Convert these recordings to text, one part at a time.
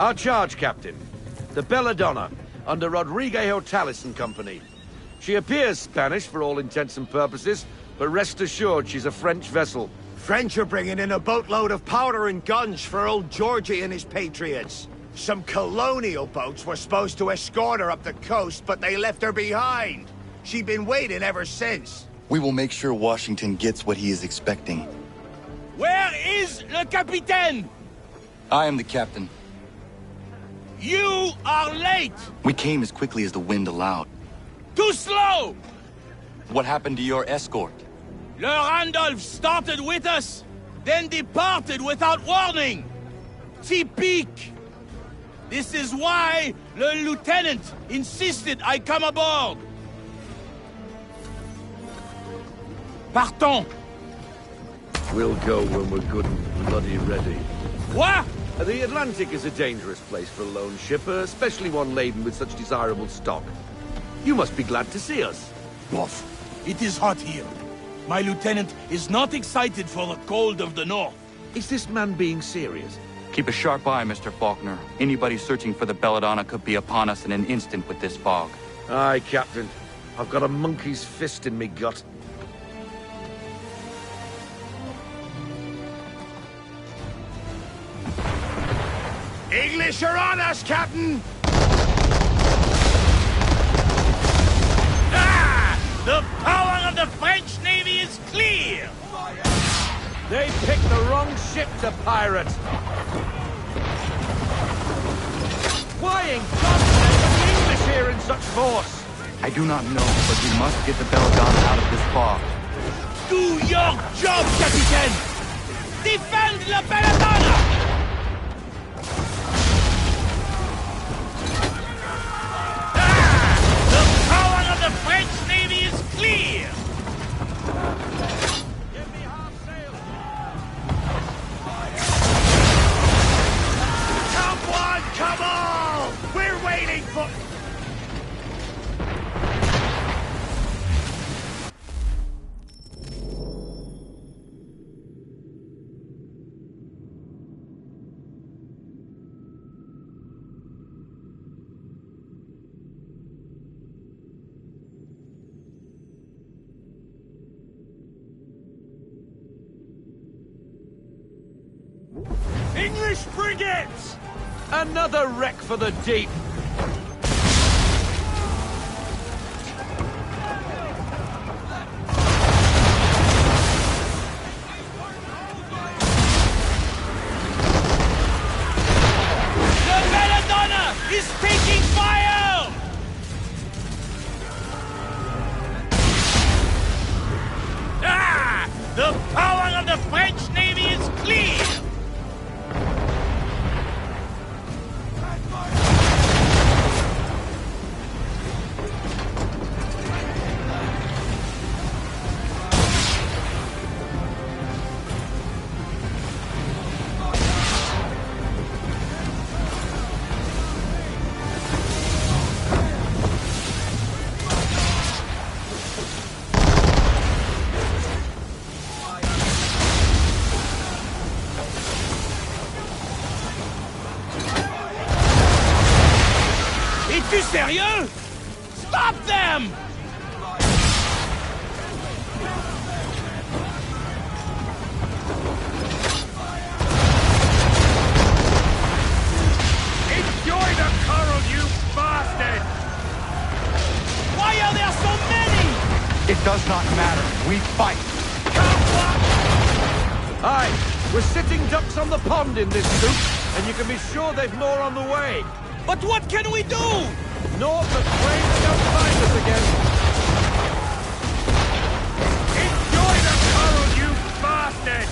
Our charge, Captain. The Belladonna, under Rodrigo Talis and Company. She appears Spanish for all intents and purposes, but rest assured she's a French vessel. French are bringing in a boatload of powder and guns for old Georgie and his patriots. Some colonial boats were supposed to escort her up the coast, but they left her behind. She's been waiting ever since. We will make sure Washington gets what he is expecting. Where is le capitaine? I am the captain. You are late! We came as quickly as the wind allowed. Too slow! What happened to your escort? Le Randolph started with us, then departed without warning. Typique! This is why le lieutenant insisted I come aboard. Partons! We'll go when we're good and bloody ready. What? The Atlantic is a dangerous place for a lone ship, especially one laden with such desirable stock. You must be glad to see us. Wolf, it is hot here. My lieutenant is not excited for the cold of the north. Is this man being serious? Keep a sharp eye, Mr. Faulkner. Anybody searching for the Belladonna could be upon us in an instant with this fog. Aye, Captain. I've got a monkey's fist in me gut. English are on us, Captain! Ah! The power of the French Navy is clear! They picked the wrong ship to pirate! Why in God's name are the English here in such force? I do not know, but we must get the Belladonna out of this fog. Do your job, Capitaine! Defend la Belladonna! The French Navy is clear! Give me half sail! Come on! We're waiting for... English frigates! Another wreck for the deep! The Belladonna is taking fire! Ah! The power of the French Navy is clear! Es-tu sérieux? Stop them! Enjoy the coral, you bastard! Why are there so many? It does not matter. We fight. Aye, we're sitting ducks on the pond in this soup, and you can be sure they've more on the way. But what can we do? North but pray they don't find us again. Enjoy the coral, you bastard!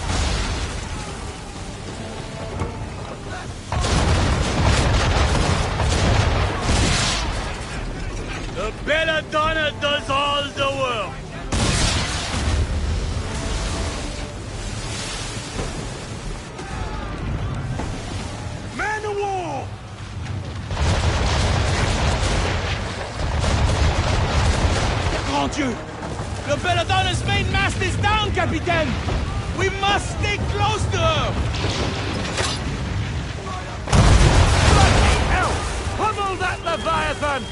The Belladonna does all the work. Man of war! Grand Dieu! The Belladonna's main mast is down, Capitaine! We must stay close to her! Pummel that Leviathan!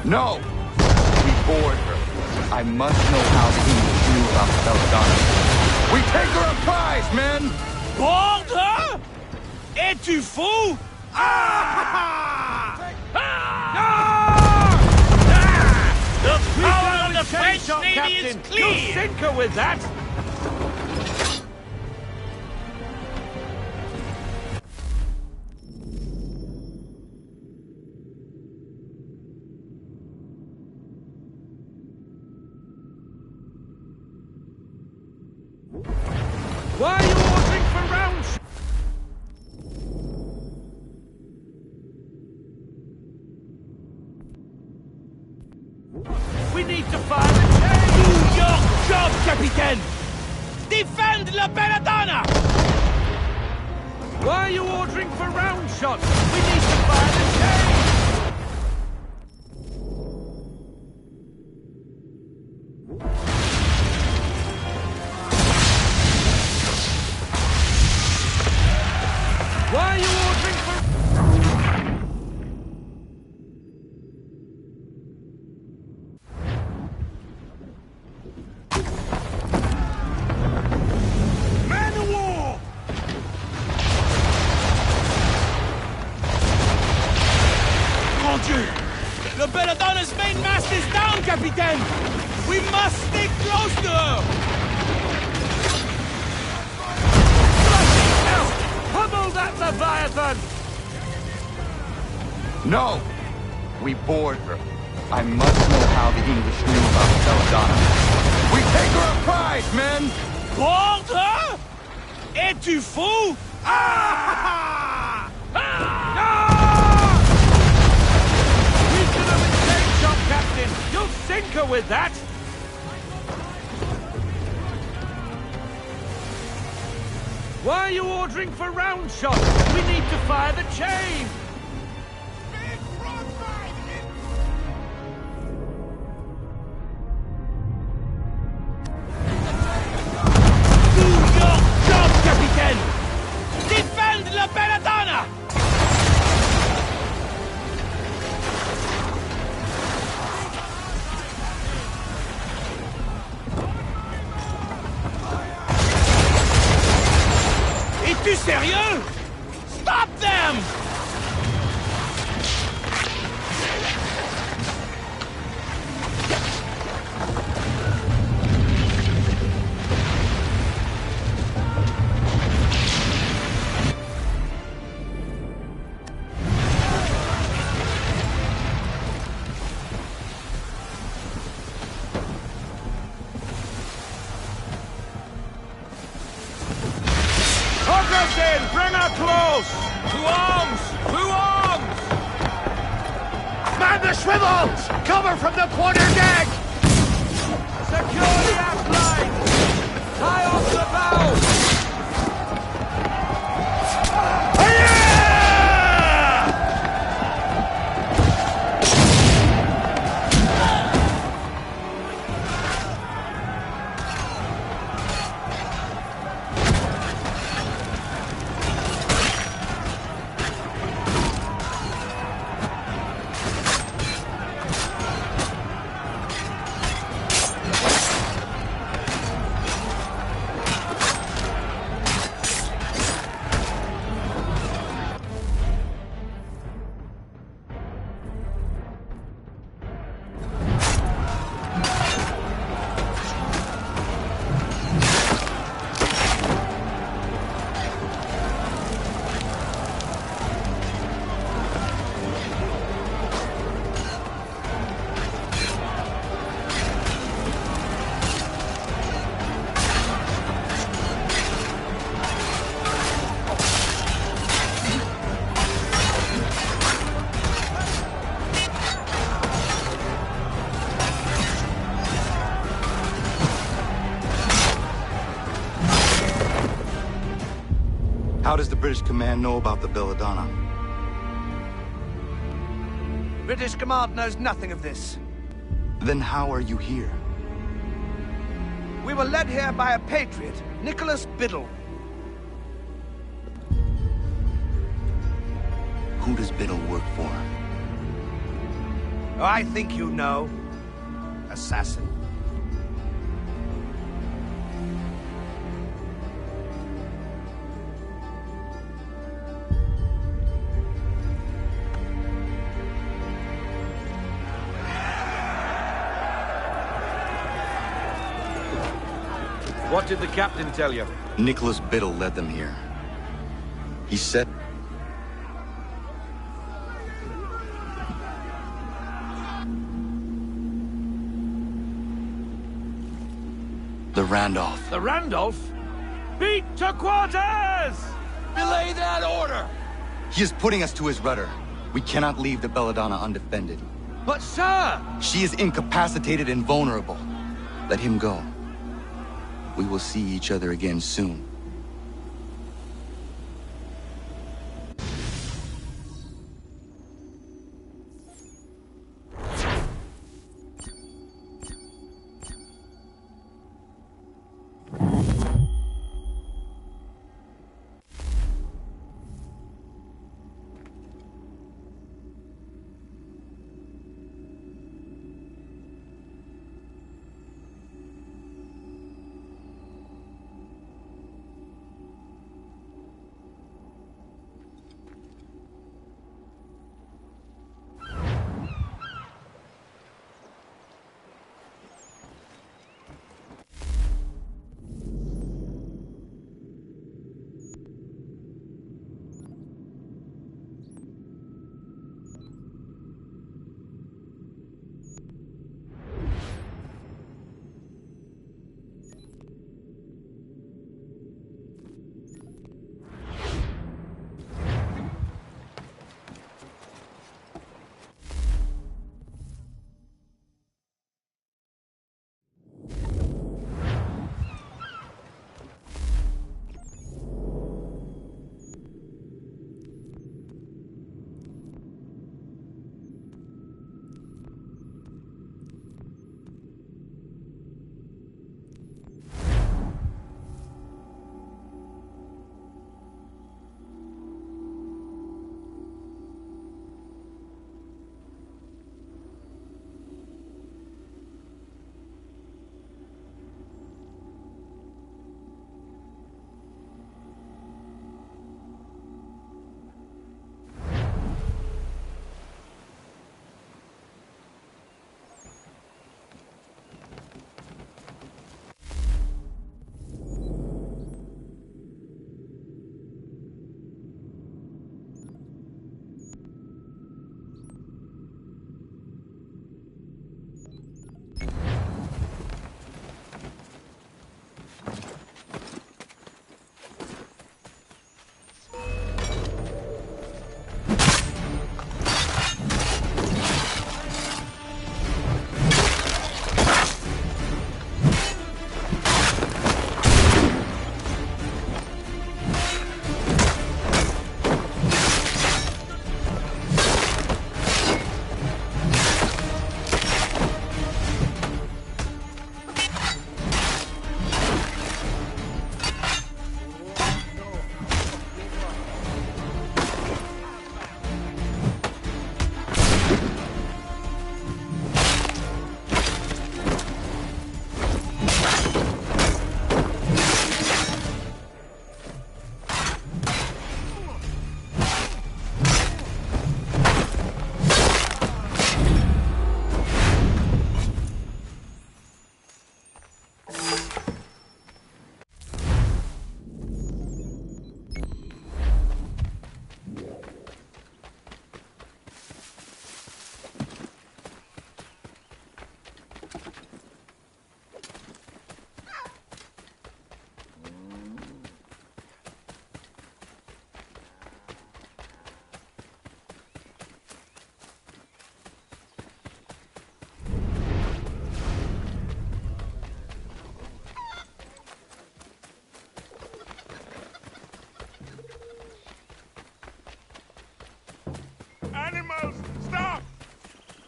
No! We board her. I must know how the English knew about the Belladonna. We take her a prize, men! Board her? Es-tu fou? Ah! The power of the French Navy is clear! You'll sink her with that! Why are you ordering for round sh- We need to fire the chain! Do your job, Capitaine! Defend La Belladonna! Why are you ordering for round shots? We need to fire the chain! Why are you ordering for... Man of war! Mon Dieu! La Belladonna's main mast is down, Capitaine! We must stay close to her! Pummel that Leviathan! No! We board her. I must know how the English knew about the Belladonna. We take her a prize, men! Board her? Es-tu fou? Ah! We should have a chain shot, Captain! You'll sink her with that! Why are you ordering for round shots? We need to fire the chain! Do your job, Capitaine! Defend La Belladonna! Es-tu sérieux? Stop them! Hook us in! Bring her close! To arms! To arms! Man the swivels! Cover from the quarter deck! Secure the aft line! Tie off the bow! How does the British command know about the Belladonna? British command knows nothing of this. Then how are you here? We were led here by a patriot, Nicholas Biddle. Who does Biddle work for? Oh, I think you know. Assassin. What did the captain tell you? Nicholas Biddle led them here. He said... The Randolph. The Randolph? Beat to quarters! Belay that order! He is putting us to his rudder. We cannot leave the Belladonna undefended. But sir! She is incapacitated and vulnerable. Let him go. We will see each other again soon.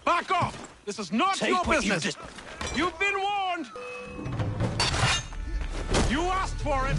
Back off! This is not your business! You've been warned! You asked for it!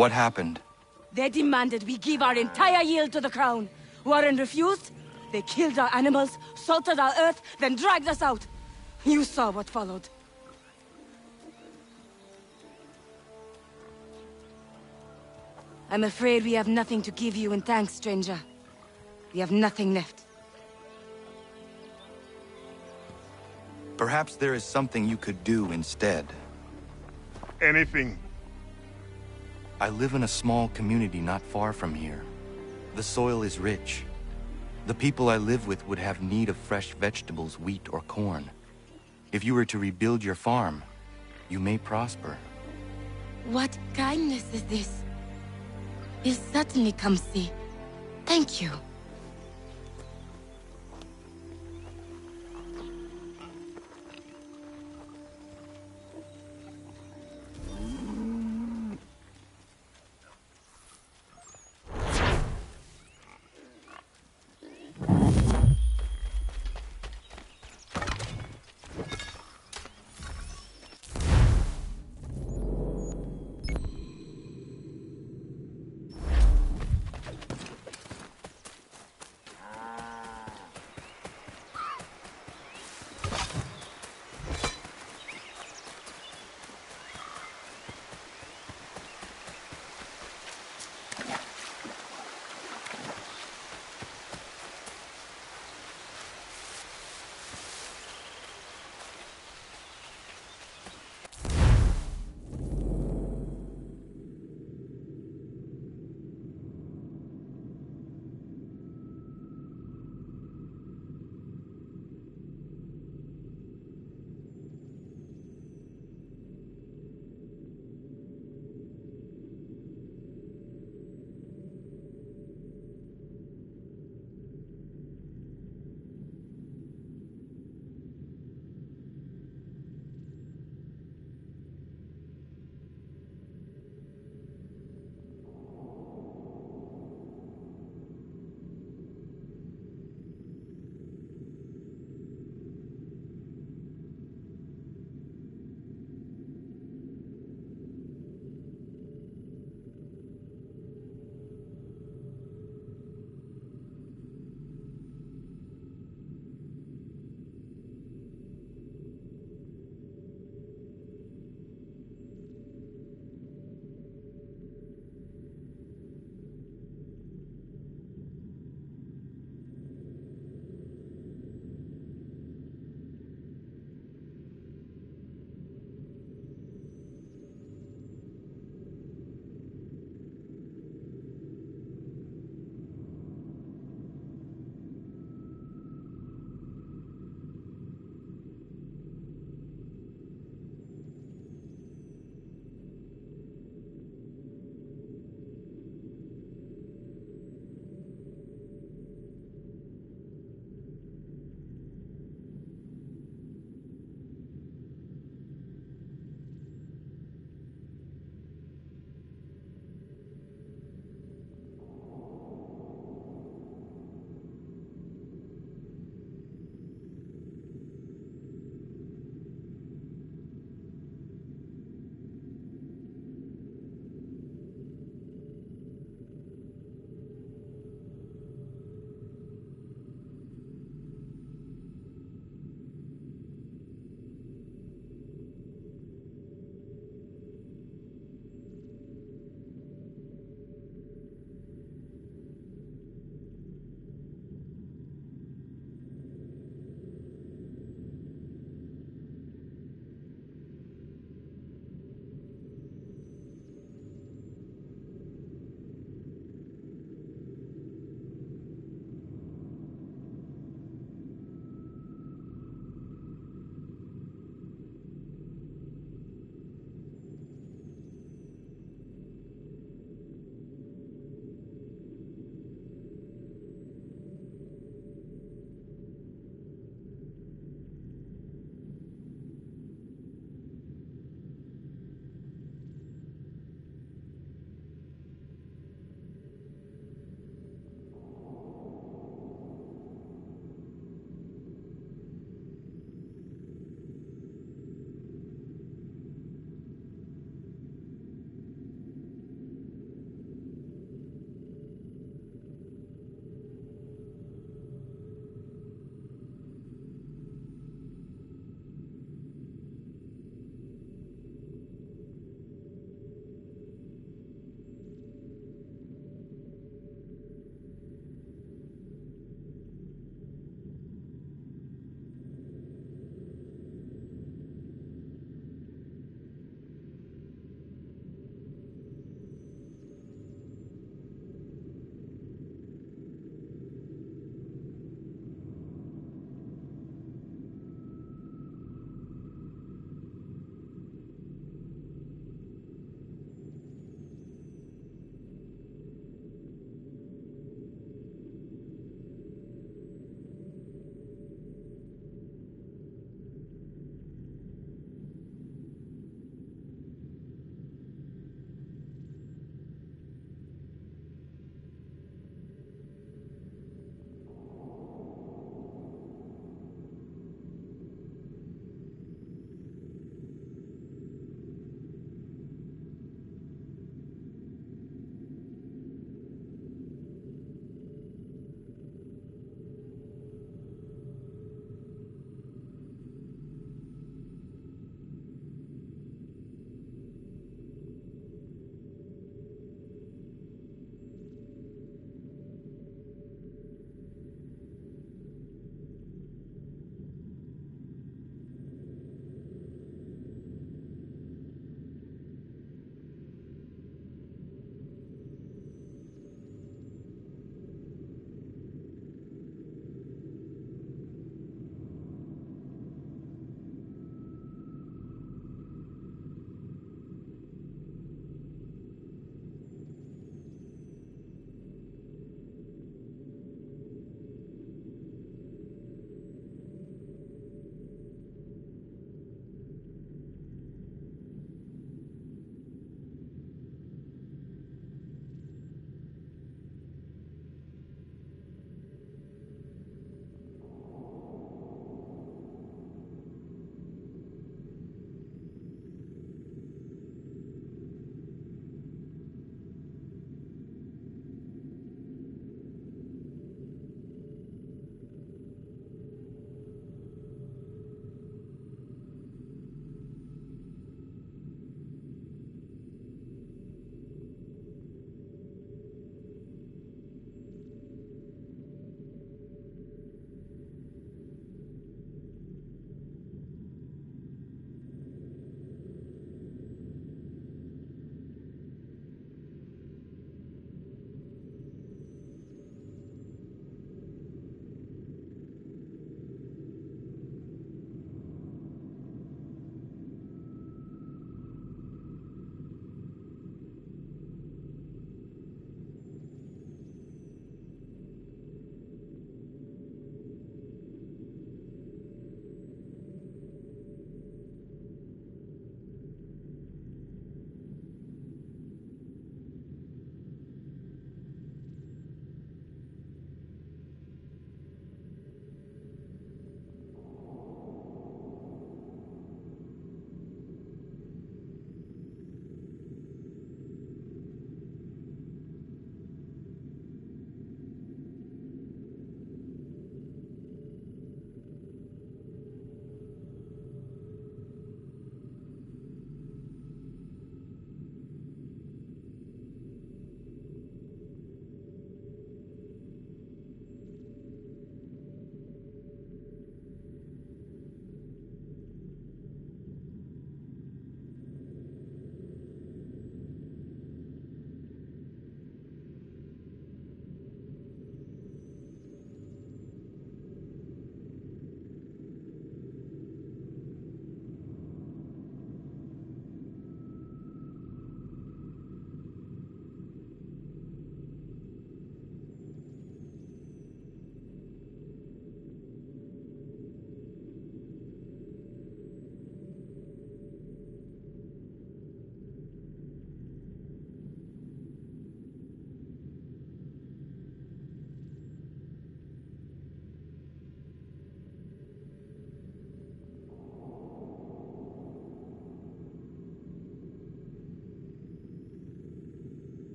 What happened? They demanded we give our entire yield to the crown. Warren refused. They killed our animals, salted our earth, then dragged us out. You saw what followed. I'm afraid we have nothing to give you in thanks, stranger. We have nothing left. Perhaps there is something you could do instead. Anything. I live in a small community not far from here. The soil is rich. The people I live with would have need of fresh vegetables, wheat, or corn. If you were to rebuild your farm, you may prosper. What kindness is this? We'll certainly come see. Thank you.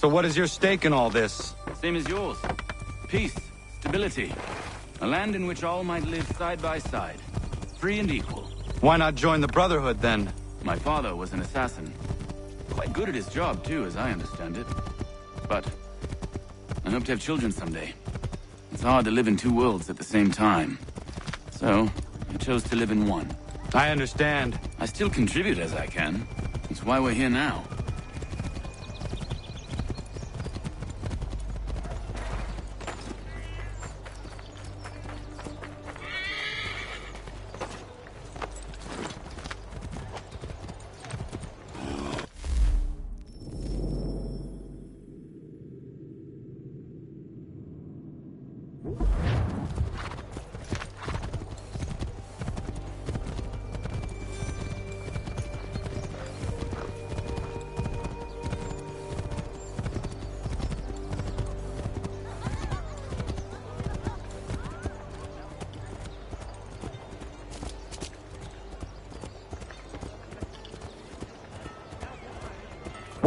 So what is your stake in all this? Same as yours. Peace, stability. A land in which all might live side by side. Free and equal. Why not join the Brotherhood, then? My father was an assassin. Quite good at his job, too, as I understand it. But I hope to have children someday. It's hard to live in two worlds at the same time. So, I chose to live in one. I understand. I still contribute as I can. That's why we're here now.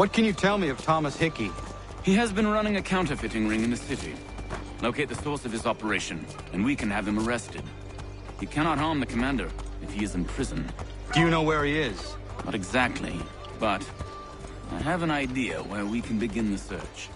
What can you tell me of Thomas Hickey? He has been running a counterfeiting ring in the city. Locate the source of his operation, and we can have him arrested. He cannot harm the commander if he is in prison. Do you know where he is? Not exactly, but I have an idea where we can begin the search.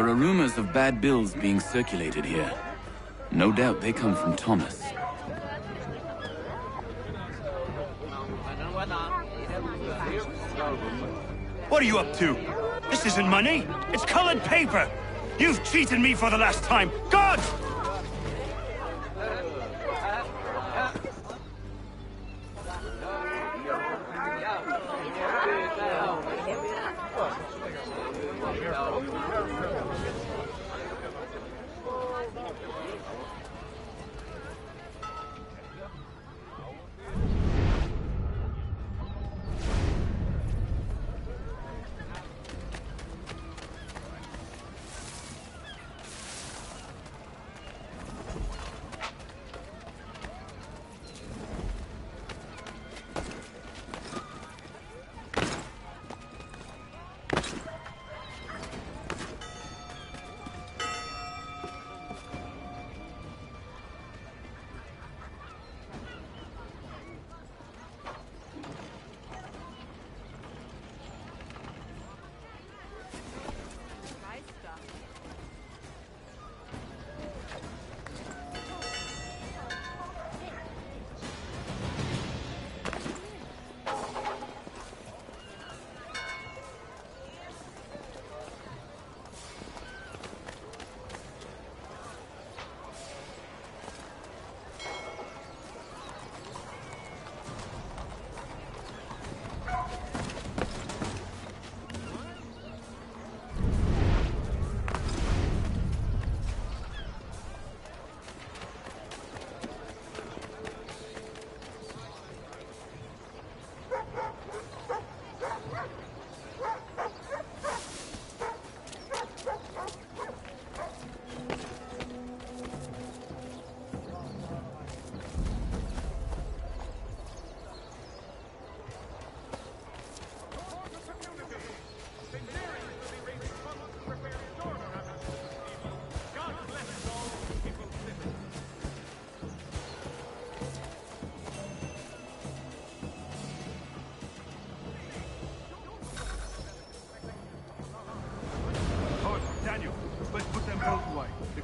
There are rumors of bad bills being circulated here. No doubt they come from Thomas. What are you up to? This isn't money. It's colored paper. You've cheated me for the last time. God!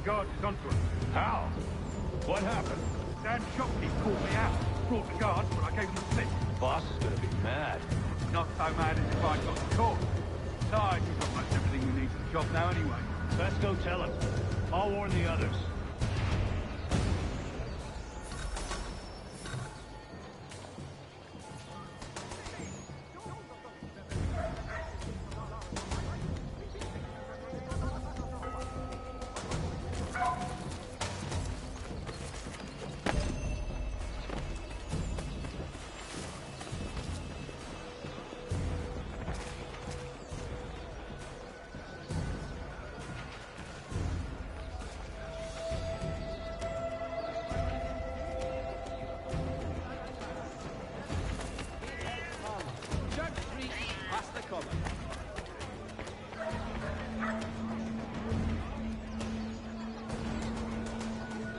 guard is onto us. How? What happened? Dan Shockley called me out. Brought the guards when I gave him the slip. Boss is gonna be mad. Not so mad as if I got caught. Besides, we've got most everything we need for the job now anyway. Best go tell him. I'll warn the others.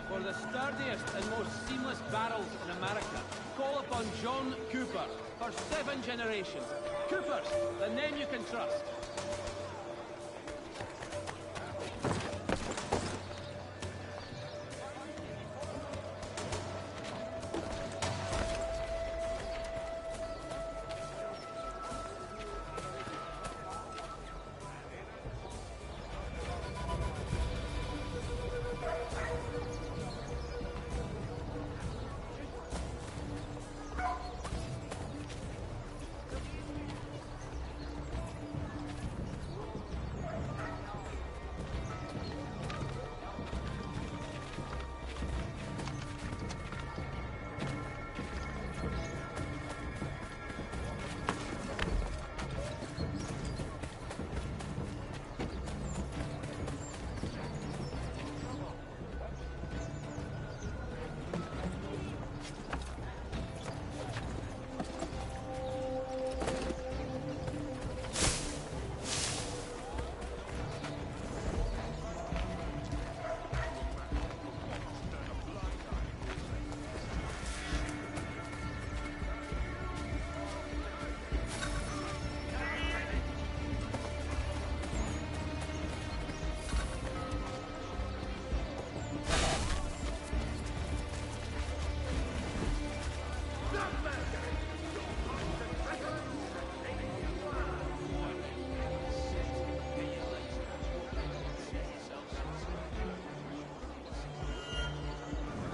For the sturdiest and most seamless barrels in America, call upon John Cooper for 7 generations. Coopers, the name you can trust.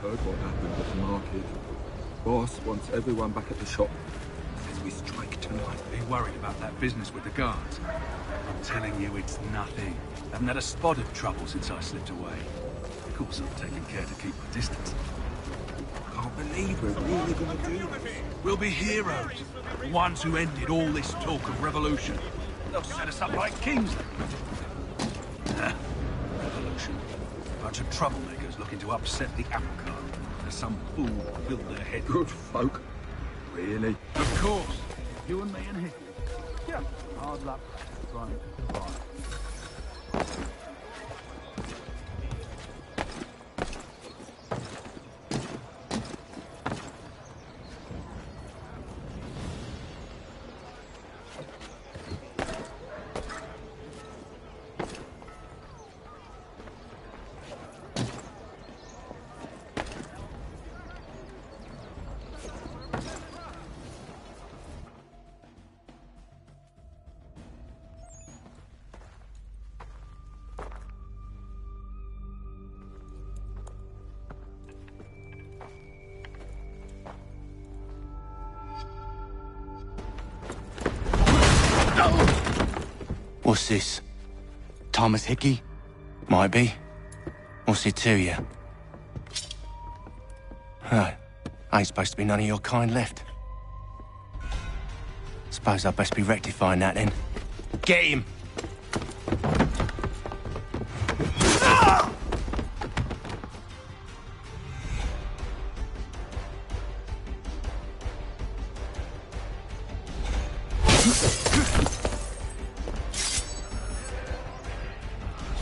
Heard what happened at the market. Boss wants everyone back at the shop. Says we strike tonight. Be worried about that business with the guards. I'm telling you, it's nothing. Haven't had a spot of trouble since I slipped away. Of course, I've taken care to keep my distance. Can't believe we're really gonna do this. We'll be heroes. The ones who ended all this talk of revolution. They'll set us up like kings. Revolution. Bunch of troublemakers looking to upset the apple cart. There's some fool filled their head. Good folk. Really? Of course. You and me and him. Yeah. Hard luck. Right. Bye. What's this? Thomas Hickey? Might be. What's it to you? Ain't supposed to be none of your kind left. Suppose I'd best be rectifying that then. Get him!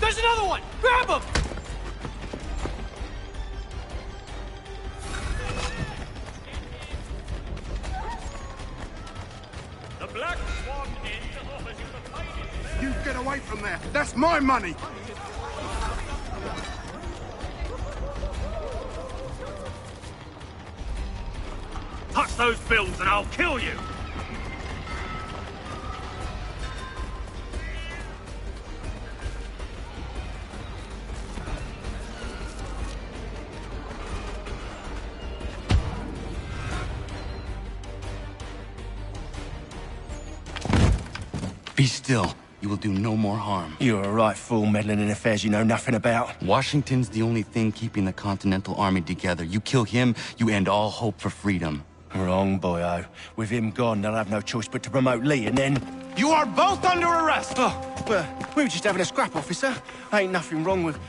There's another one! Grab him! The Black Swan Inn offers you the finest. You get away from there. That's my money. Touch those bills and I'll kill you! Be still. You will do no more harm. You're a right fool meddling in affairs you know nothing about. Washington's the only thing keeping the Continental Army together. You kill him, you end all hope for freedom. Wrong, boyo. With him gone, they'll have no choice but to promote Lee, and then... You are both under arrest! Oh, well, we were just having a scrap, officer. Ain't nothing wrong with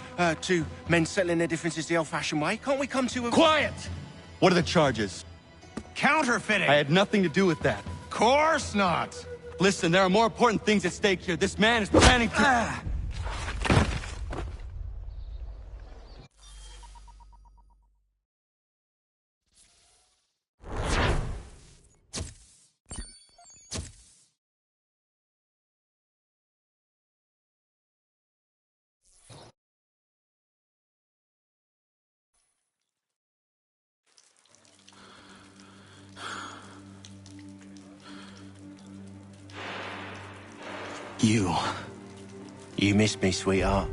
two men settling their differences the old-fashioned way. Can't we come to a... Quiet! What are the charges? Counterfeiting! I had nothing to do with that. Course not! Listen, there are more important things at stake here. This man is planning to... You missed me, sweetheart.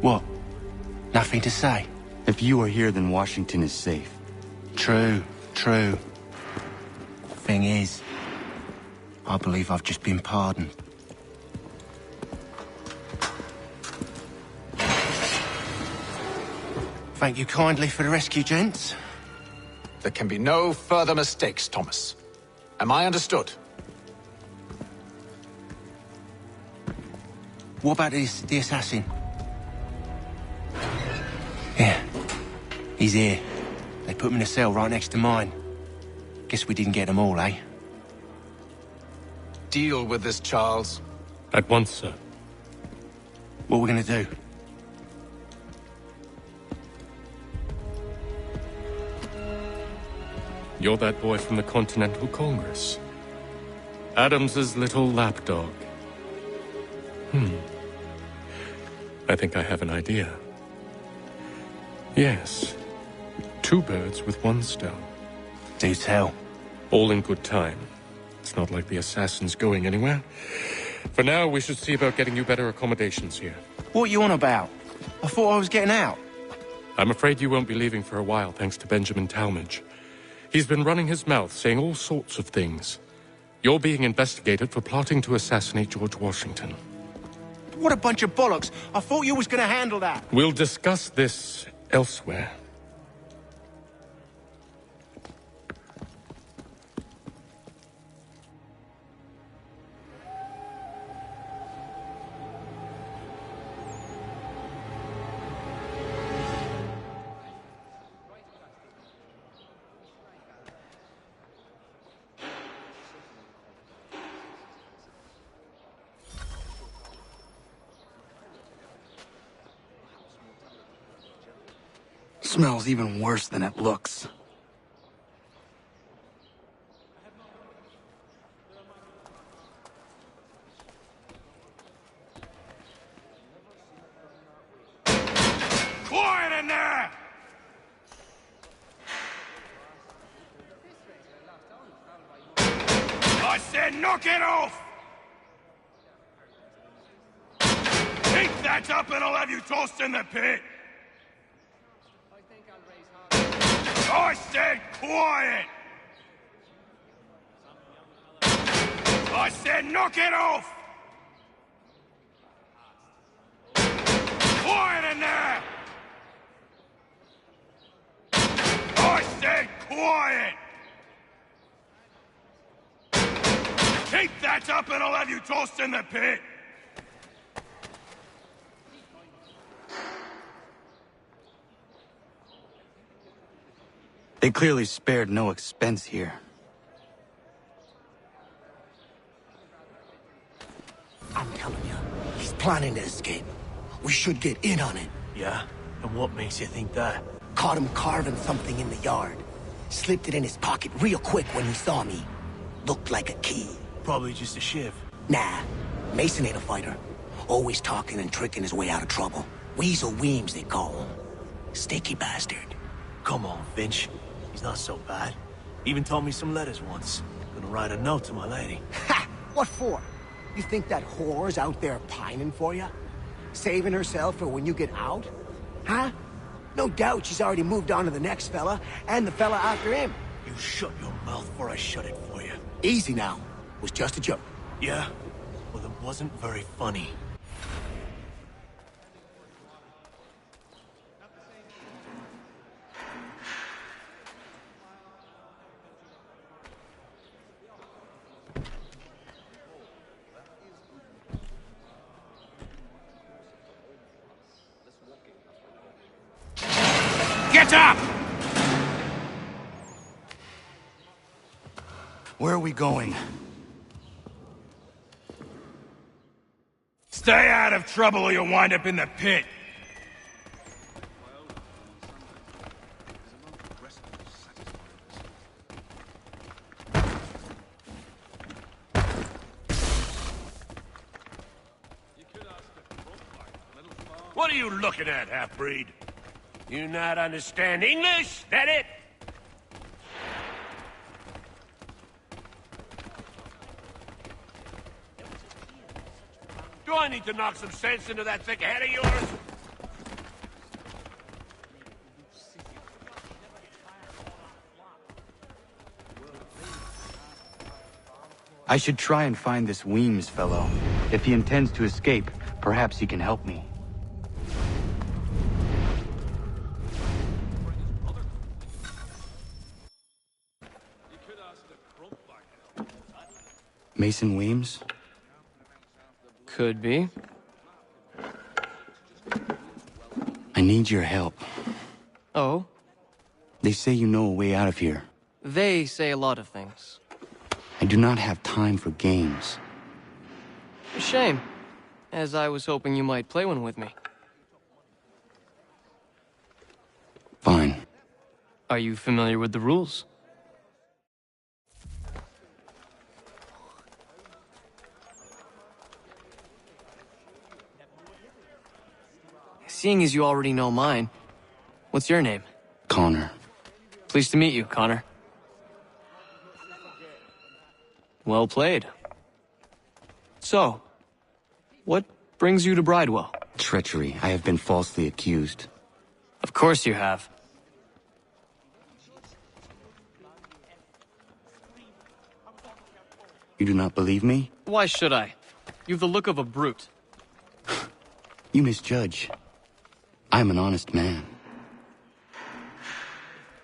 What? Nothing to say? If you are here, then Washington is safe. True. Thing is, I believe I've just been pardoned. Thank you kindly for the rescue, gents. There can be no further mistakes, Thomas. Am I understood? What about the assassin? Yeah, he's here. They put him in a cell right next to mine. Guess we didn't get them all, eh? Deal with this, Charles. At once, sir. What are we gonna do? You're that boy from the Continental Congress. Adams's little lapdog. I think I have an idea. Yes. 2 birds with 1 stone. Do tell. All in good time. It's not like the assassin's going anywhere. For now, we should see about getting you better accommodations here. What you on about? I thought I was getting out. I'm afraid you won't be leaving for a while, thanks to Benjamin Talmadge. He's been running his mouth, saying all sorts of things. You're being investigated for plotting to assassinate George Washington. What a bunch of bollocks. I thought you was gonna handle that. We'll discuss this elsewhere. Smells even worse than it looks. Quiet in there! I said knock it off! Keep that up and I'll have you tossed in the pit! I said quiet! I said knock it off! Quiet in there! I said quiet! Keep that up and I'll have you tossed in the pit! They clearly spared no expense here. I'm telling you, he's planning to escape. We should get in on it. Yeah? And what makes you think that? Caught him carving something in the yard. Slipped it in his pocket real quick when he saw me. Looked like a key. Probably just a shiv. Nah, Mason ain't a fighter. Always talking and tricking his way out of trouble. Weasel Weems, they call him. Sticky bastard. Come on, Finch. He's not so bad. Even taught me some letters once. Gonna write a note to my lady. Ha! What for? You think that whore's out there pining for you? Saving herself for when you get out? Huh? No doubt she's already moved on to the next fella, and the fella after him. You shut your mouth before I shut it for you. Easy now. Was just a joke. Yeah? Well, it wasn't very funny. Get up! Where are we going? Stay out of trouble or you'll wind up in the pit. What are you looking at, half-breed? You not understand English? That it? Do I need to knock some sense into that thick head of yours? I should try and find this Weems fellow. If he intends to escape, perhaps he can help me. Mason Weems? Could be. I need your help. Oh? They say you know a way out of here. They say a lot of things. I do not have time for games. A shame, as I was hoping you might play one with me. Fine. Are you familiar with the rules? Seeing as you already know mine, what's your name? Connor. Pleased to meet you, Connor. Well played. So, what brings you to Bridewell? Treachery. I have been falsely accused. Of course you have. You do not believe me? Why should I? You've the look of a brute. You misjudge. I'm an honest man.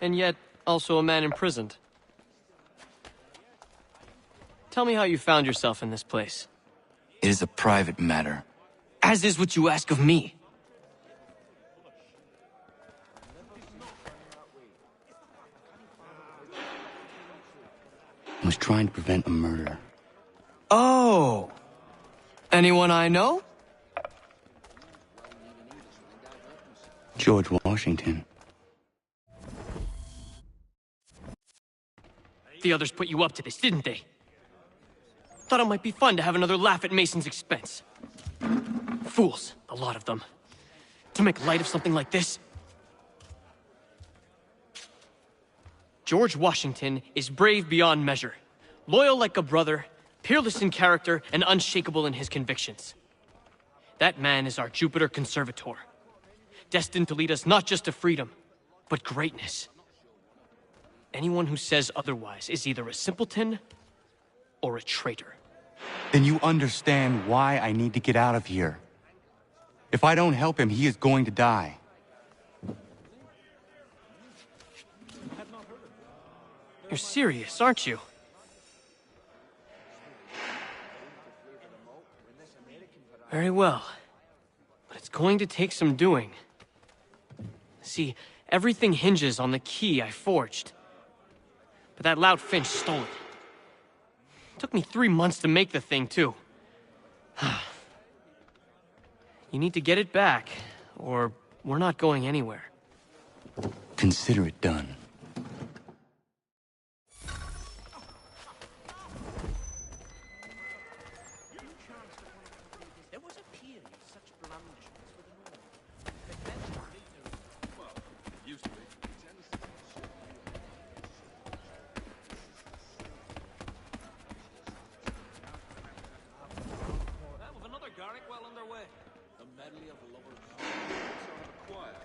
And yet, also a man imprisoned. Tell me how you found yourself in this place. It is a private matter. As is what you ask of me. I was trying to prevent a murder. Oh! Anyone I know? George Washington. The others put you up to this, didn't they? Thought it might be fun to have another laugh at Mason's expense. Fools, a lot of them. To make light of something like this. George Washington is brave beyond measure, loyal like a brother, peerless in character, and unshakable in his convictions. That man is our Jupiter Conservator, destined to lead us not just to freedom, but greatness. Anyone who says otherwise is either a simpleton or a traitor. Then you understand why I need to get out of here. If I don't help him, he is going to die. You're serious, aren't you? Very well. But it's going to take some doing. See, everything hinges on the key I forged. But that lout Finch stole it. Took me 3 months to make the thing, too. You need to get it back, or we're not going anywhere. Consider it done.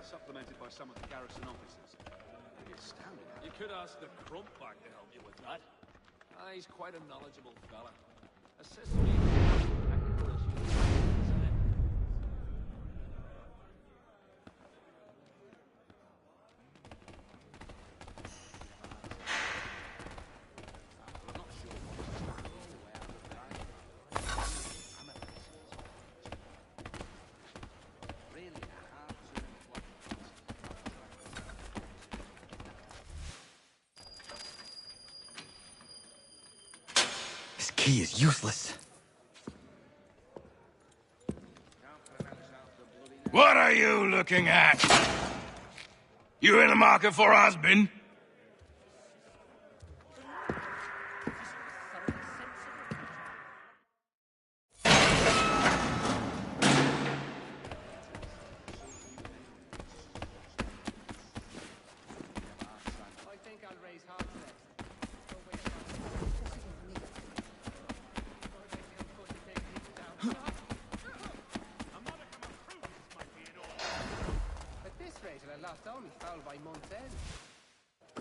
Supplemented by some of the garrison officers. I'd be astounded. You could ask the Crump back to help you with that. He's quite a knowledgeable fella. This key is useless. What are you looking at? You in the market for a husband?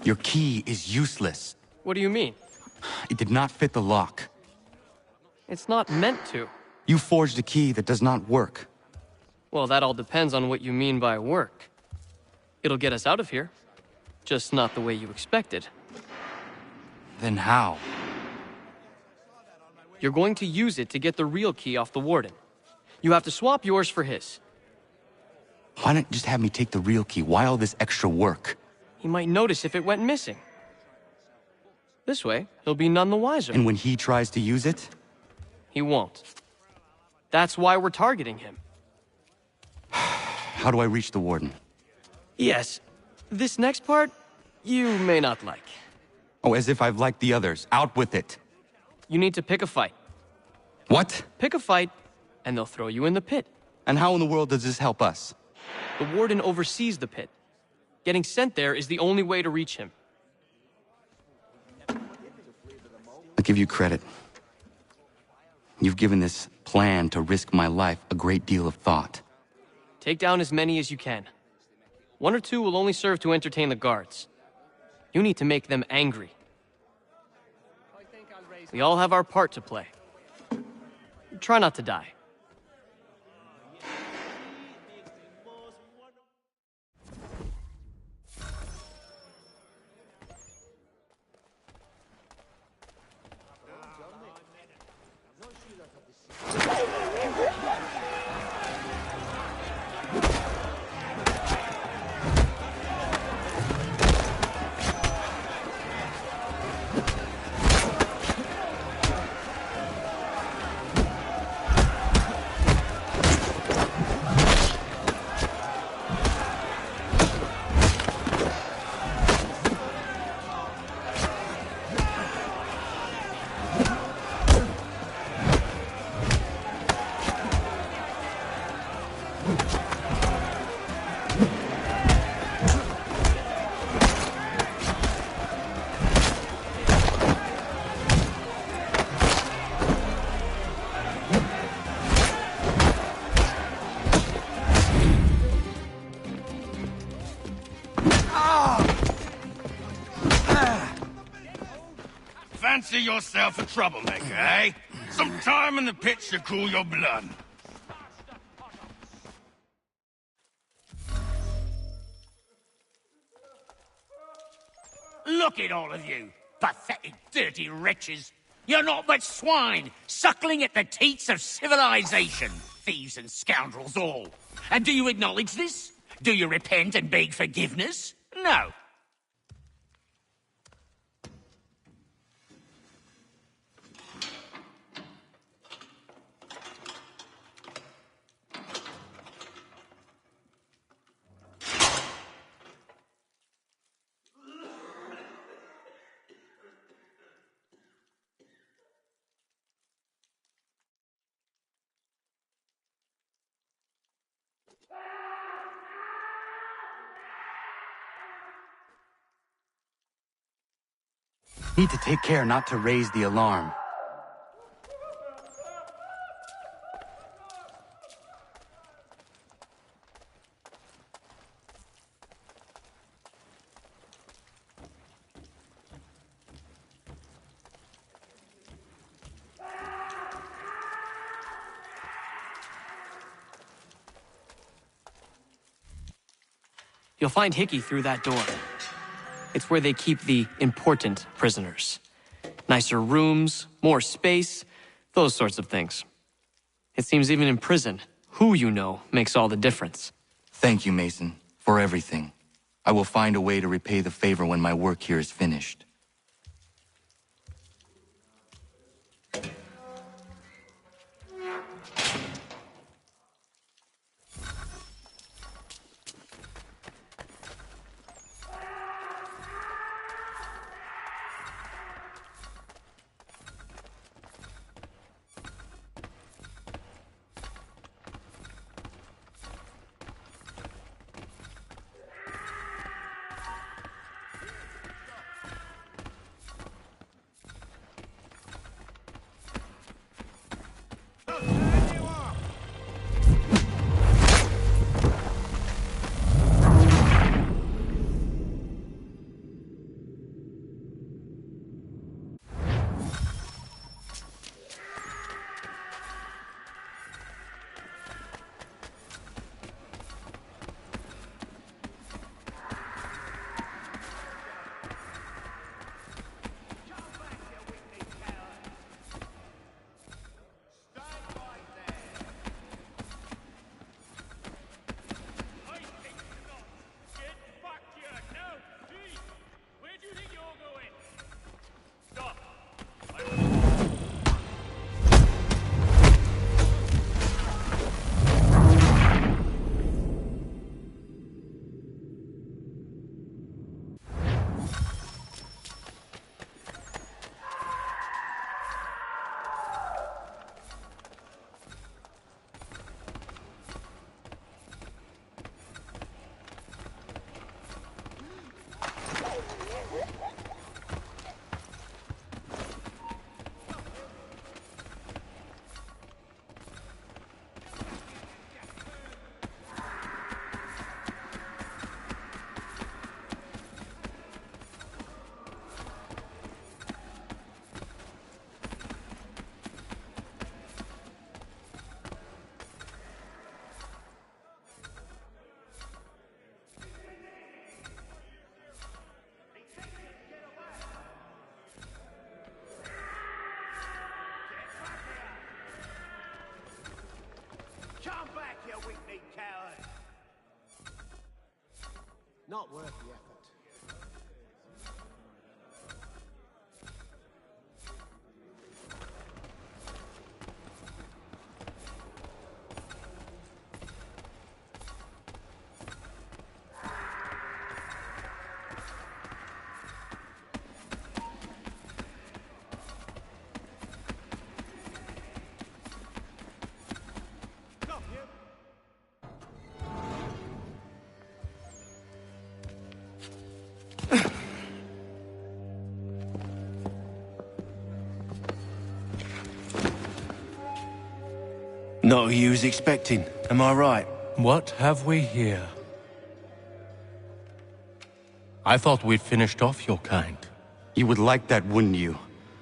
Your key is useless. What do you mean? It did not fit the lock. It's not meant to. You forged a key that does not work. Well, that all depends on what you mean by work. It'll get us out of here. Just not the way you expected. Then how? You're going to use it to get the real key off the warden. You have to swap yours for his. Why not just have me take the real key? Why all this extra work? He might notice if it went missing. This way, he'll be none the wiser. And when he tries to use it? He won't. That's why we're targeting him. How do I reach the warden? Yes. This next part, you may not like. Oh, as if I've liked the others. Out with it. You need to pick a fight. What? Pick a fight, and they'll throw you in the pit. And how in the world does this help us? The warden oversees the pit. Getting sent there is the only way to reach him. I'll give you credit. You've given this plan to risk my life a great deal of thought. Take down as many as you can. 1 or 2 will only serve to entertain the guards. You need to make them angry. We all have our part to play. Try not to die. Fancy yourself a troublemaker, eh? Some time in the pit should cool your blood. Look at all of you, pathetic, dirty wretches. You're not but swine, suckling at the teats of civilization. Thieves and scoundrels all. And do you acknowledge this? Do you repent and beg forgiveness? No. Need to take care not to raise the alarm. You'll find Hickey through that door. It's where they keep the important prisoners. Nicer rooms, more space, those sorts of things. It seems even in prison, who you know makes all the difference. Thank you, Mason, for everything. I will find a way to repay the favor when my work here is finished. Come back, you weak-kneed coward! Not worth the effort. Not who you was expecting, am I right? What have we here? I thought we'd finished off your kind. You would like that, wouldn't you?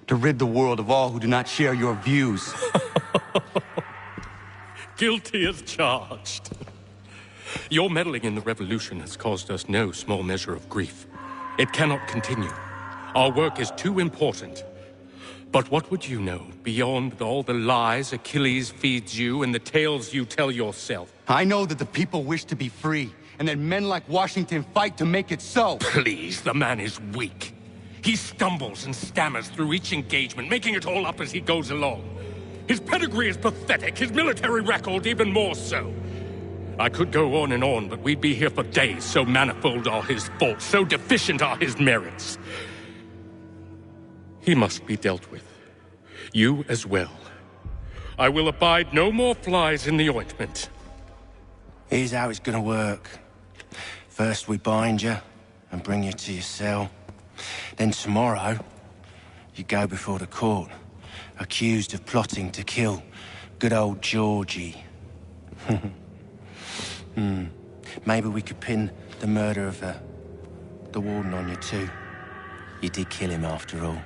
To rid the world of all who do not share your views. Guilty as charged. Your meddling in the revolution has caused us no small measure of grief. It cannot continue. Our work is too important. But what would you know beyond all the lies Achilles feeds you and the tales you tell yourself? I know that the people wish to be free, and that men like Washington fight to make it so. Please, the man is weak. He stumbles and stammers through each engagement, making it all up as he goes along. His pedigree is pathetic, his military record even more so. I could go on and on, but we'd be here for days, so manifold are his faults, so deficient are his merits. He must be dealt with. You as well. I will abide no more flies in the ointment. Here's how it's gonna work. First we bind you and bring you to your cell. Then tomorrow, you go before the court, accused of plotting to kill good old Georgie. Maybe we could pin the murder of the warden on you too. You did kill him after all.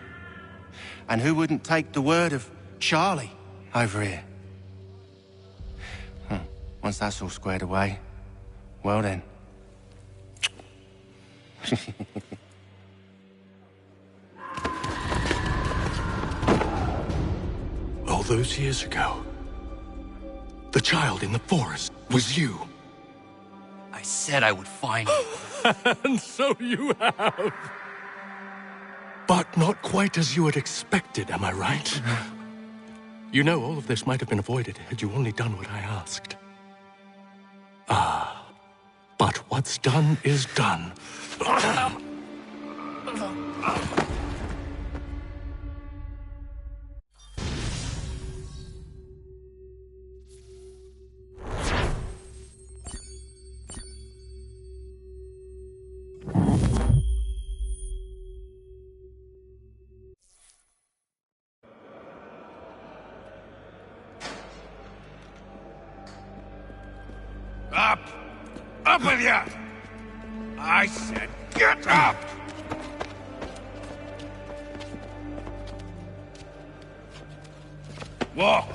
And who wouldn't take the word of Charlie over here? Once that's all squared away, well then, All those years ago, the child in the forest was you. I said I would find you. And so you have. But not quite as you had expected, am I right? You know, all of this might have been avoided had you only done what I asked. But what's done is done. Up! Up with you! I said get up! Walk!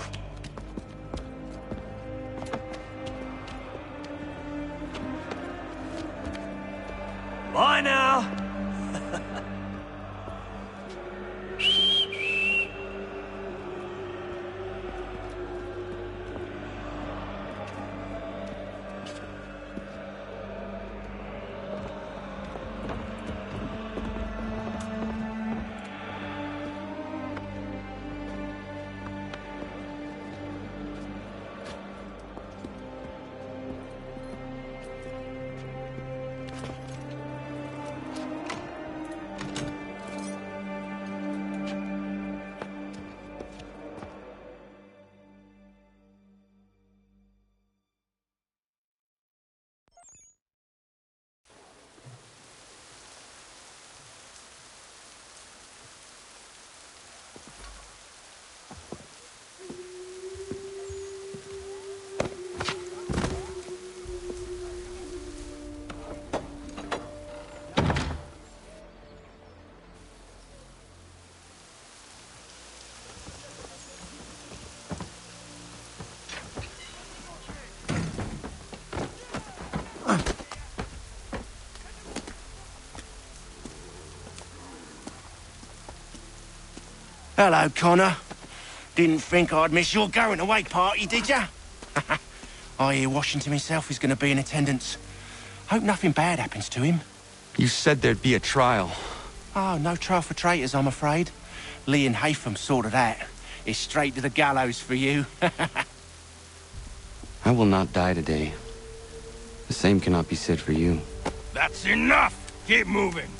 Bye now. Hello, Connor. Didn't think I'd miss your going-away party, did ya? I hear Washington himself is going to be in attendance. Hope nothing bad happens to him. You said there'd be a trial. Oh, no trial for traitors, I'm afraid. Lee and Haytham sorted that. It's straight to the gallows for you. I will not die today. The same cannot be said for you. That's enough! Keep moving!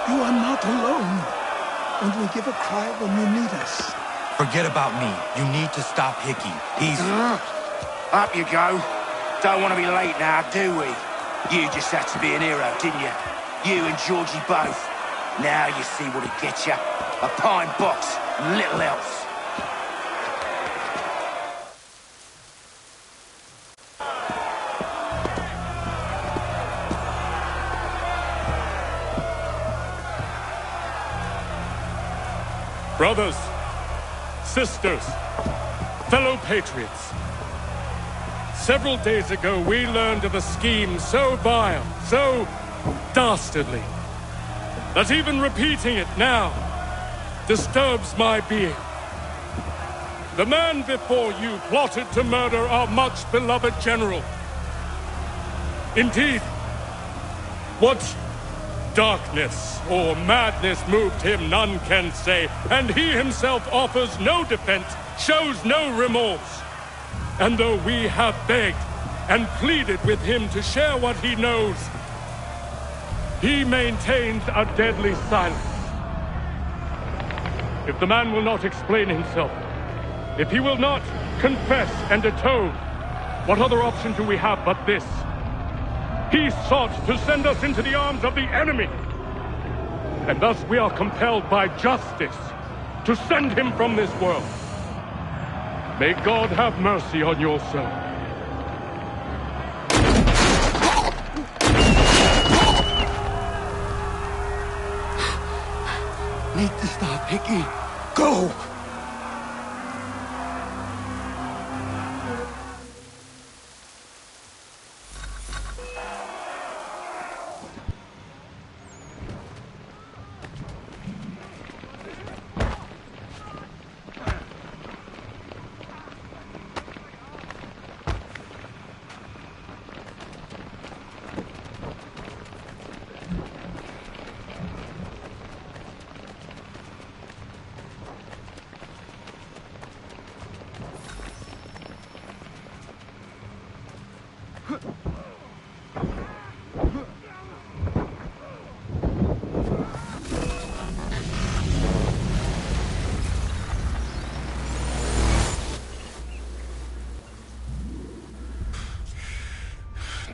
You are not alone. Only give a cry when you need us. Forget about me. You need to stop Hickey. He's... Up you go. Don't want to be late now, do we? You just had to be an hero, didn't you? You and Georgie both. Now you see what it gets you. A pine box, little else. Brothers, sisters, fellow patriots. Several days ago, we learned of a scheme so vile, so dastardly, that even repeating it now disturbs my being. The man before you plotted to murder our much-beloved general. Indeed, what darkness or madness moved him, none can say, and he himself offers no defense, shows no remorse. And though we have begged and pleaded with him to share what he knows, he maintains a deadly silence. If the man will not explain himself, if he will not confess and atone, what other option do we have but this? He sought to send us into the arms of the enemy. And thus we are compelled by justice to send him from this world. May God have mercy on your soul. Need to stop, Hickey. Go!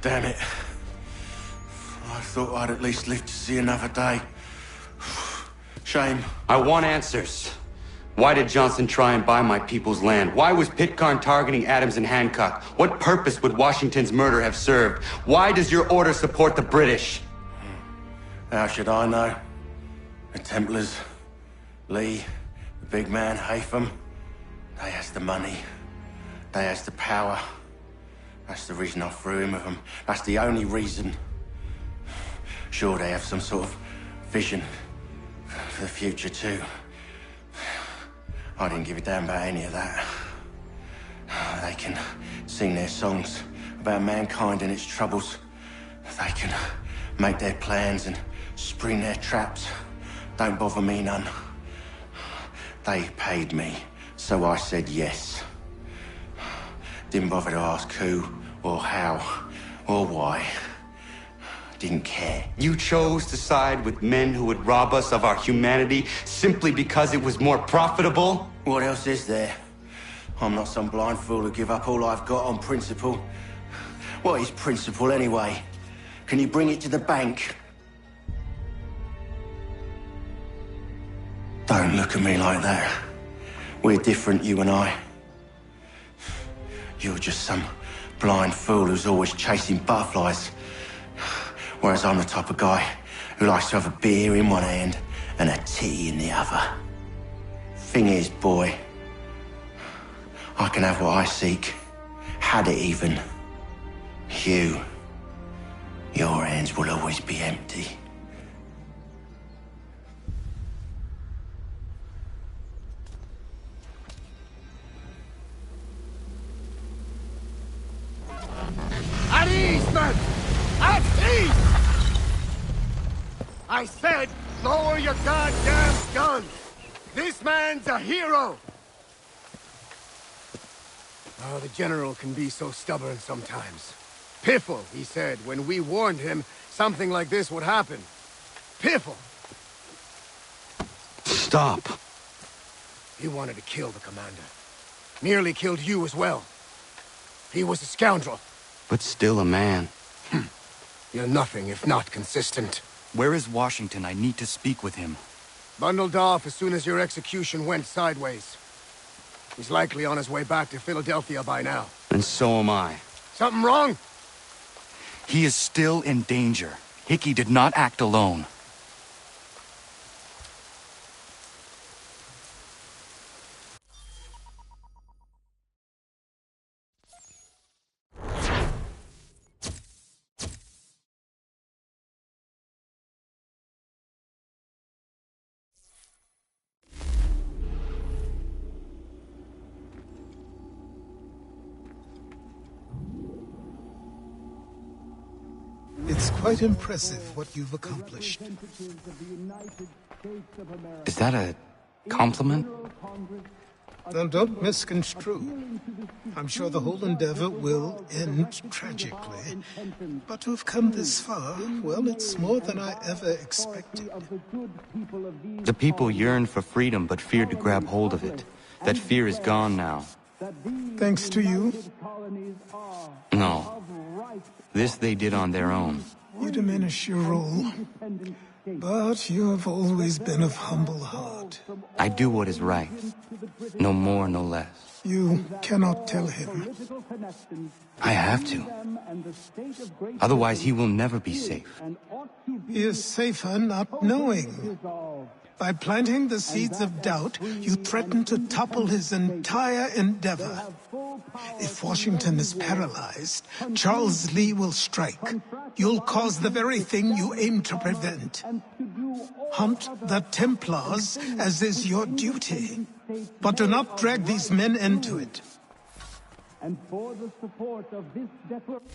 Damn it. I thought I'd at least live to see another day. Shame. I want answers. Why did Johnson try and buy my people's land? Why was Pitcairn targeting Adams and Hancock? What purpose would Washington's murder have served? Why does your order support the British? How should I know? The Templars, Lee, the big man, Haytham, they has the money. They has the power. That's the reason I threw in with them. That's the only reason. Sure, they have some sort of vision for the future, too. I didn't give a damn about any of that. They can sing their songs about mankind and its troubles. They can make their plans and spring their traps. Don't bother me none. They paid me, so I said yes. Didn't bother to ask who, or how, or why. Didn't care. You chose to side with men who would rob us of our humanity simply because it was more profitable? What else is there? I'm not some blind fool to give up all I've got on principle. What is principle anyway? Can you bring it to the bank? Don't look at me like that. We're different, you and I. You're just some blind fool who's always chasing butterflies. Whereas I'm the type of guy who likes to have a beer in one hand and a tea in the other. Thing is, boy, I can have what I seek. Had it even. Your hands will always be empty. At ease, men! At ease! I said, lower your goddamn guns! This man's a hero! Oh, the General can be so stubborn sometimes. Piffle, he said, when we warned him something like this would happen. Piffle! Stop. He wanted to kill the commander. Nearly killed you as well. He was a scoundrel. But still a man. You're nothing if not consistent. Where is Washington? I need to speak with him. Bundled off as soon as your execution went sideways. He's likely on his way back to Philadelphia by now. And so am I. Something wrong? He is still in danger. Hickey did not act alone. It's quite impressive what you've accomplished. Is that a compliment? Now, don't misconstrue. I'm sure the whole endeavor will end tragically. But to have come this far, well, it's more than I ever expected. The people yearned for freedom but feared to grab hold of it. That fear is gone now. Thanks to you? No. This they did on their own. You diminish your role. But you have always been of humble heart. I do what is right. No more, no less. You cannot tell him. I have to. Otherwise, he will never be safe. He is safer not knowing. By planting the seeds of doubt, you threaten to topple his entire endeavor. If Washington is paralyzed, Charles Lee will strike. You'll cause the very thing you aim to prevent. Hunt the Templars, as is your duty. But do not drag these men into it. And for the support of this declaration...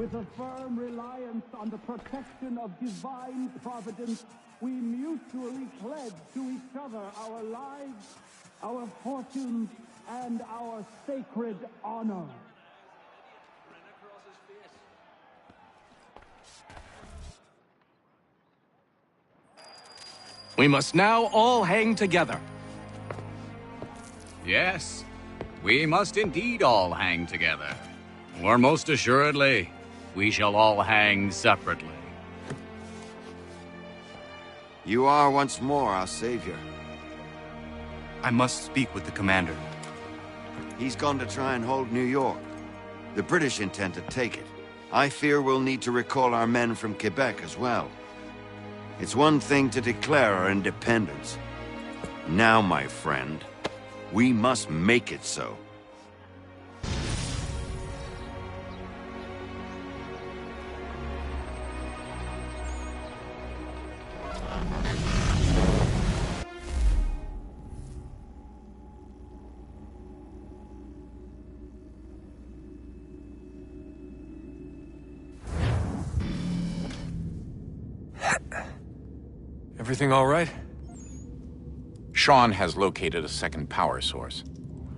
With a firm reliance on the protection of divine providence, we mutually pledge to each other our lives, our fortunes, and our sacred honor. We must now all hang together. Yes, we must indeed all hang together. Or most assuredly, we shall all hang separately. You are once more our savior. I must speak with the commander. He's gone to try and hold New York. The British intend to take it. I fear we'll need to recall our men from Quebec as well. It's one thing to declare our independence. Now, my friend, we must make it so. Everything all right? Sean has located a second power source.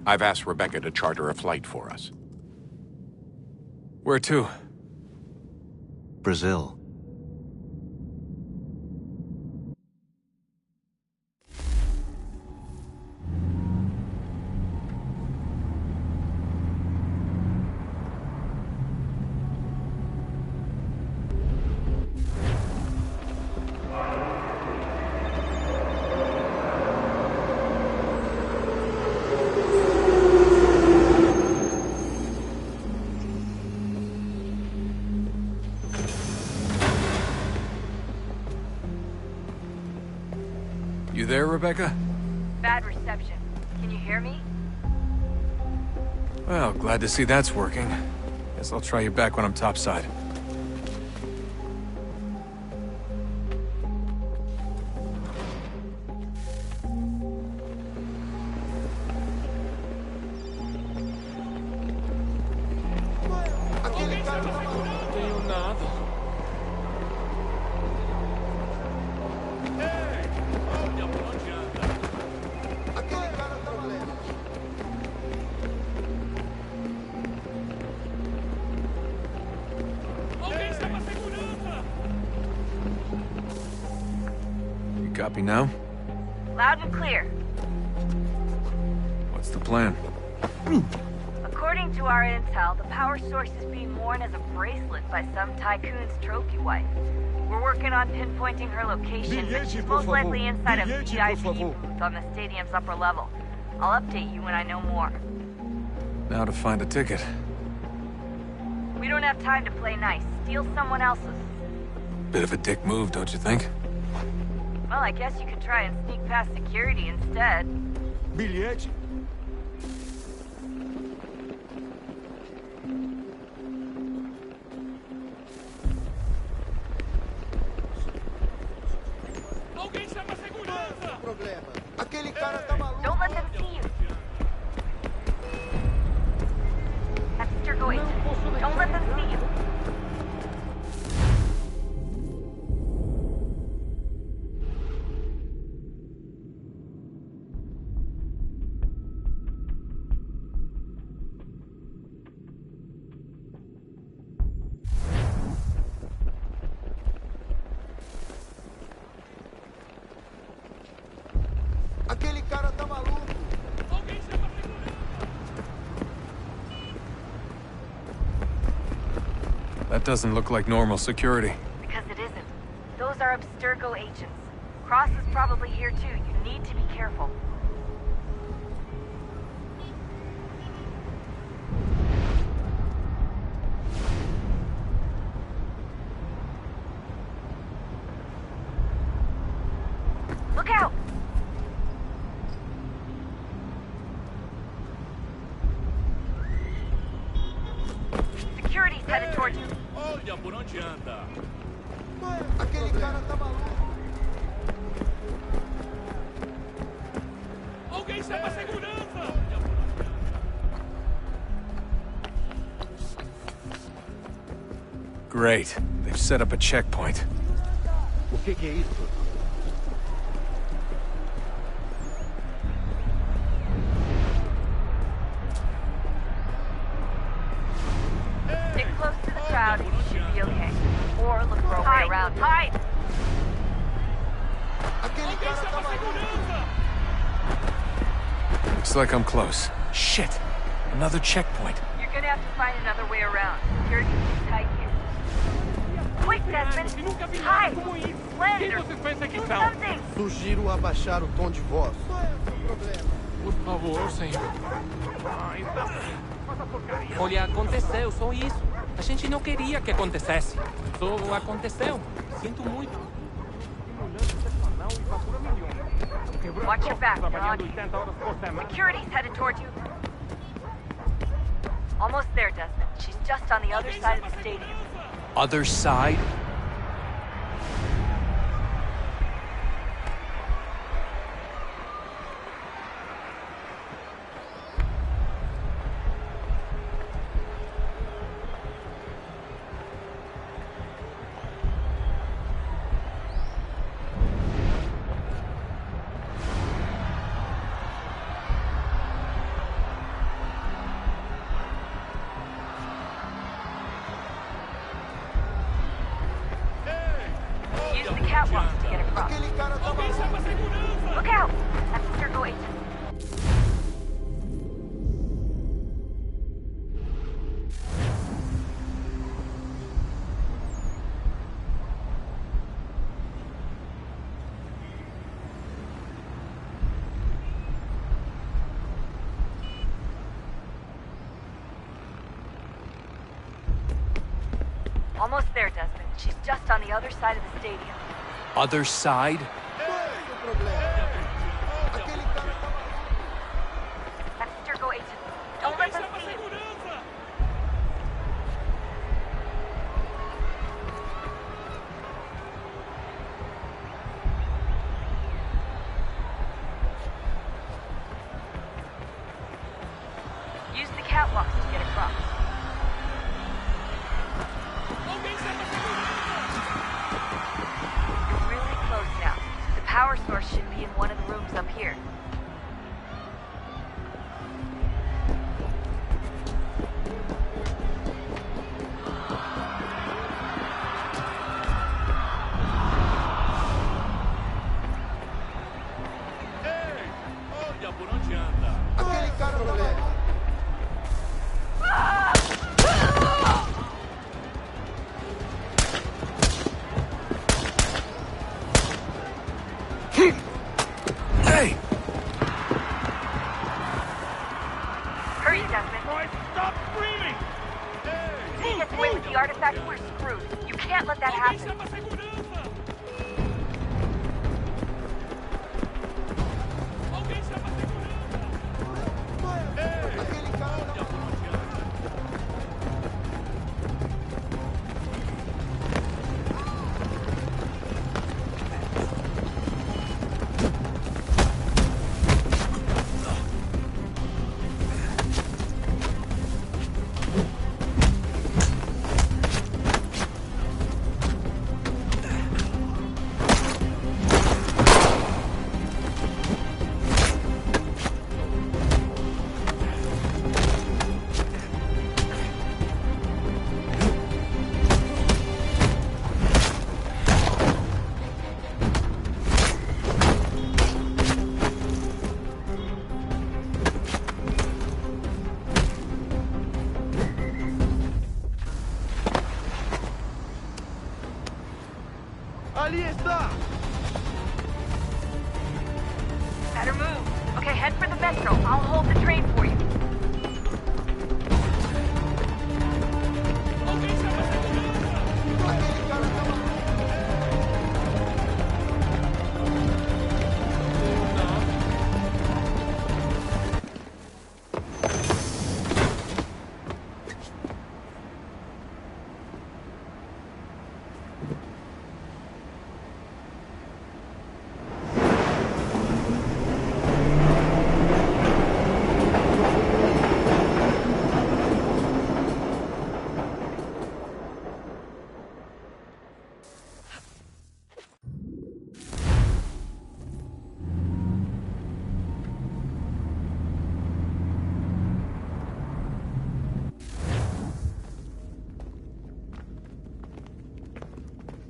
I've asked Rebecca to charter a flight for us. Where to? Brazil. You there, Rebecca? Bad reception. Can you hear me? Well, glad to see that's working. Guess I'll try you back when I'm topside. Copy now? Loud and clear. What's the plan? According to our intel, the power source is being worn as a bracelet by some tycoon's trophy wife. We're working on pinpointing her location. She's most likely inside a VIP booth on the stadium's upper level. I'll update you when I know more. Now to find a ticket. We don't have time to play nice. Steal someone else's. Bit of a dick move, don't you think? Well, I guess you could try and sneak past security instead. Bilhete? Alguém chama a segurança! Problema. Aquele cara tá maluco. Don't let them see you. That's Sturgo agent. Don't let them see you. Aquele cara tá maluco. Alguém chama a segurança! That doesn't look like normal security. Because it isn't. Those are Abstergo agents. Cross is probably here too. You need to be careful. Look out! Security's headed towards you. Olha por onde anda! Aquele cara tá maluco. Alguém chama a segurança! Great. They've set up a checkpoint. O que é isso? Get close to the crowd and you should be okay. Or look for a way around. Hide! Looks like I'm close. Shit! Another checkpoint. You're gonna have to find another way around. Security's too tight here. Quick, Desmond! Hide! Blend or do something! Sugiro abaixar o tom de voz. Por favor, senhor. Olha, aconteceu, só isso. A gente não queria que acontecesse. Só aconteceu. Sinto muito. Watch your back, they're on you. Security's headed towards you. Almost there, Desmond. She's just on the other side of the stadium. Other side? Use the catwalks to get across. Look out! That's a circle agent. Almost there, Desmond. She's just on the other side of the stadium. Other side? That's a circle agent. Don't let them see you. Use the catwalks to get across. You're really close now. The power source should be in one of the rooms up here. Hey! Hurry, Desmond. Stop screaming! If he gets away with the artifact, we're screwed. You can't let that happen. Ali está! Better move. Okay, head for the metro. I'll hold the train for you.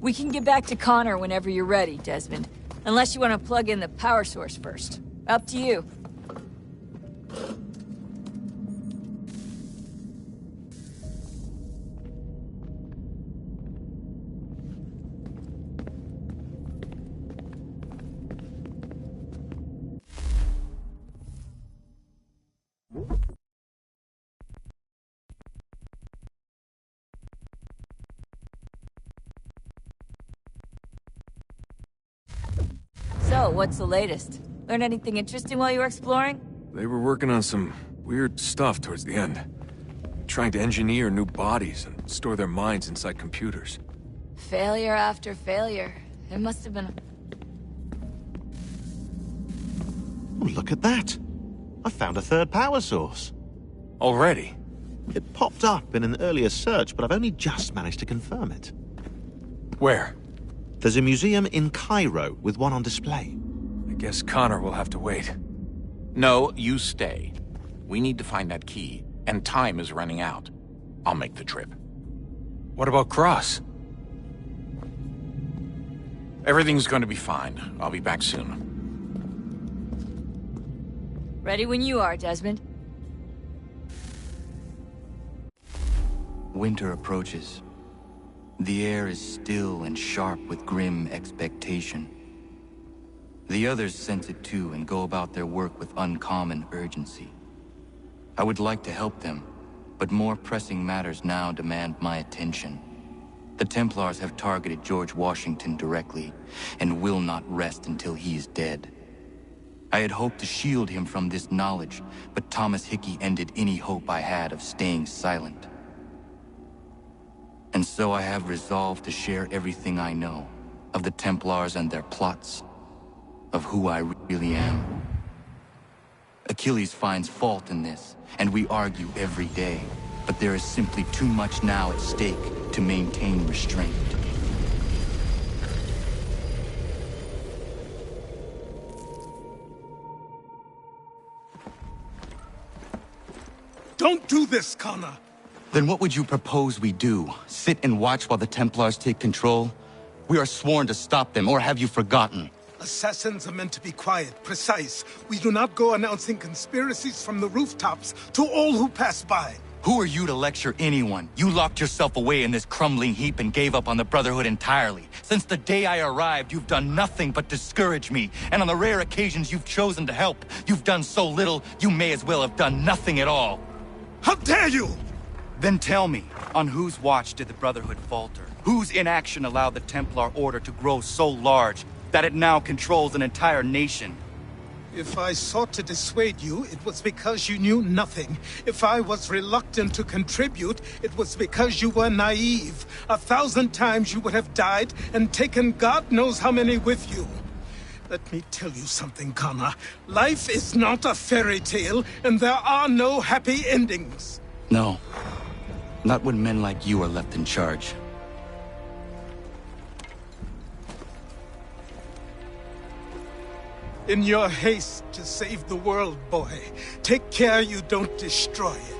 We can get back to Connor whenever you're ready, Desmond. Unless you want to plug in the power source first. Up to you. So, what's the latest? Learn anything interesting while you were exploring? They were working on some weird stuff towards the end. Trying to engineer new bodies and store their minds inside computers. Failure after failure. It must have been... Oh, look at that. I found a third power source. Already? It popped up in an earlier search, but I've only just managed to confirm it. Where? There's a museum in Cairo with one on display. I guess Connor will have to wait. No, you stay. We need to find that key, and time is running out. I'll make the trip. What about Cross? Everything's going to be fine. I'll be back soon. Ready when you are, Desmond. Winter approaches. The air is still and sharp with grim expectation. The others sense it too and go about their work with uncommon urgency. I would like to help them, but more pressing matters now demand my attention. The Templars have targeted George Washington directly, and will not rest until he is dead. I had hoped to shield him from this knowledge, but Thomas Hickey ended any hope I had of staying silent. And so I have resolved to share everything I know of the Templars and their plots, of who I really am. Achilles finds fault in this, and we argue every day, but there is simply too much now at stake to maintain restraint. Don't do this, Connor! Then what would you propose we do? Sit and watch while the Templars take control? We are sworn to stop them, or have you forgotten? Assassins are meant to be quiet, precise. We do not go announcing conspiracies from the rooftops to all who pass by. Who are you to lecture anyone? You locked yourself away in this crumbling heap and gave up on the Brotherhood entirely. Since the day I arrived, you've done nothing but discourage me. And on the rare occasions you've chosen to help, you've done so little, you may as well have done nothing at all. How dare you! Then tell me, on whose watch did the Brotherhood falter? Whose inaction allowed the Templar Order to grow so large that it now controls an entire nation? If I sought to dissuade you, it was because you knew nothing. If I was reluctant to contribute, it was because you were naive. 1,000 times you would have died and taken God knows how many with you. Let me tell you something, Connor. Life is not a fairy tale, and there are no happy endings. No. Not when men like you are left in charge. In your haste to save the world, boy, take care you don't destroy it.